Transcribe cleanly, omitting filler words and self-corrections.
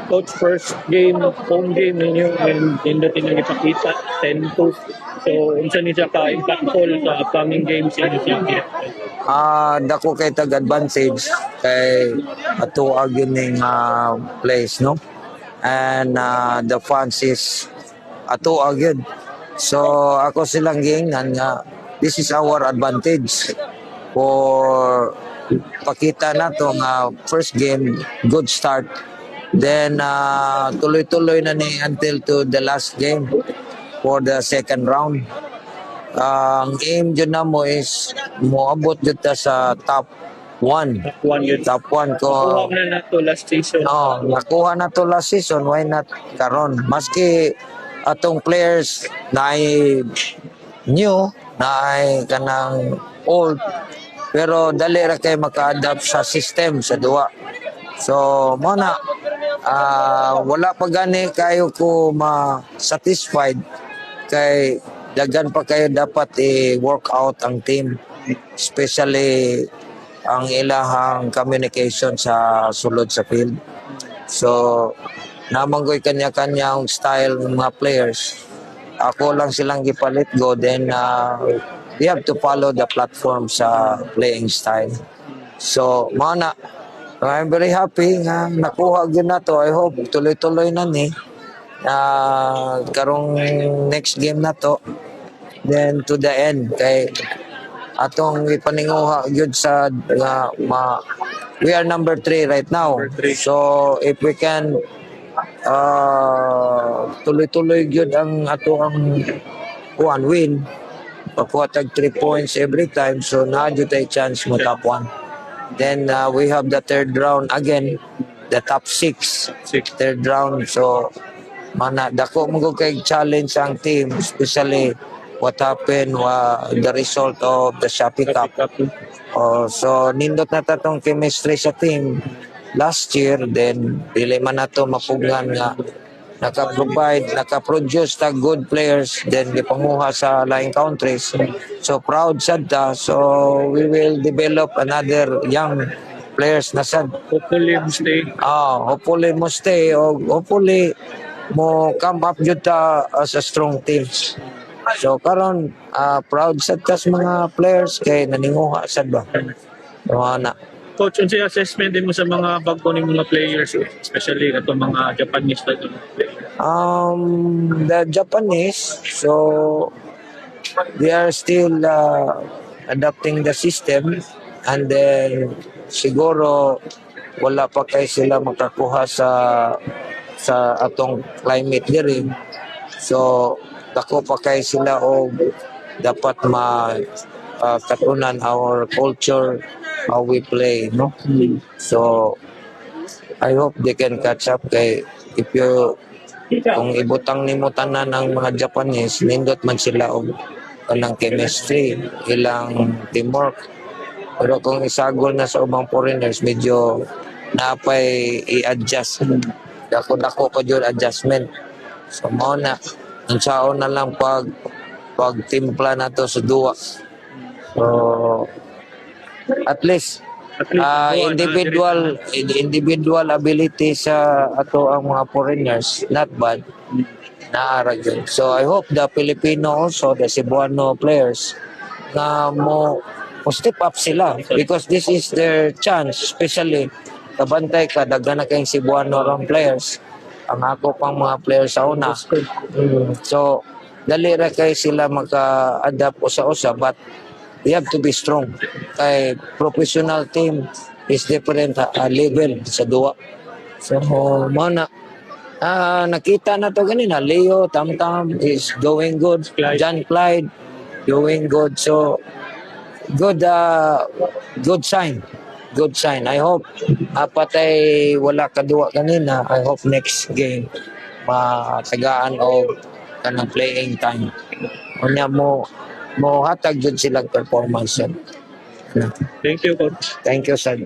Coach, first game, home game ninyo, and nindot ninyo ipakita, 10-2. So, unsa ni siya ka-impactful sa upcoming games in the city? Dako kay tag-advantage kay ato agining place, no? And the fans is ato agad. So ako silang giingnan nga this is our advantage for pakita na to nga first game good start, then tuloy-tuloy na ni until to the last game for the second round. Ang aim dyan na mo is moabot dyan ta sa top 1. One yun. Top 1 ko. Nakuha na na to last season. No, nakuha na to last season, why not karon? Maski atong players na ay new, na ay kanang old, pero dali ra kay maka-adapt sa system sa duwa. So, mo na wala pa gani kayo ko ma-satisfied kay dagan pa kayo dapat i-work out ang team, especially ang ilahang communication sa sulod sa field. So, namanggoy kanya-kanyang style ng mga players. Ako lang silang gipalit go, then we have to follow the platform sa playing style. So, mana, I'm very happy nga nakuha gyud na to. I hope tuloy-tuloy na ni. Karong next game na to, then to the end kay atong ipaninguha gyud sa we are number 3 right now. So if we can tuloy-tuloy gyud ang ato ang win, pakuha tag 3 points every time, so na gyud tay chance mo top 1. Then we have the third round again, the top 6 third round. So mana dako mo kay challenge ang team, especially what happened the result of the Shopee Cup. So nindot na tatong chemistry sa team last year, then dili man nato mapugan nga naka-produce ta good players, then gipanguha sa laing countries. So proud sad ta. So we will develop another young players na sad. Hopefully mo stay. Hopefully mo stay, o hopefully mo come up jud ta as a strong team. So karon proud sad ta sa mga players kay naninguha sad ba. So na. Coach, unsa assessment din mo sa mga bago ni mga players, especially ato mga Japanese na players? The Japanese, so they are still adapting the system, and then siguro wala pa kay sila makakuha sa atong climate diri. So dako pa kay sila o dapat katunan our culture, how we play, no? So I hope they can catch up kay kung ibutang nimo tanan ng mga Japanese, nindot man sila og kanang chemistry, ilang teamwork. Pero kung isagol na sa ubang foreigners, medyo napay i-adjust. Dako-dako pa yun adjustment. So mao na, unsaon na lang pag timpla na to sa duwa. So at least individual ability sa ato ang mga foreigners, not bad, naara yun. So I hope the Filipino also, the Cebuano players, na mo step up sila, because this is their chance, especially kabantay ka, daghan na kayong Cebuano rang players, ang ako pang mga players sa una. So dali ra kay sila maka-adapt usa-usa, but we have to be strong. Kay professional team is different level sa duwa. So mana nakita na to ganina, Leo Tamtam is doing good, John Clyde doing good. So good sign. I hope patay wala kaduwa kanina. I hope next game matagaan o kanang playing time. Unya mo hatag jud silang performance. Thank you, Coach. Thank you, sir.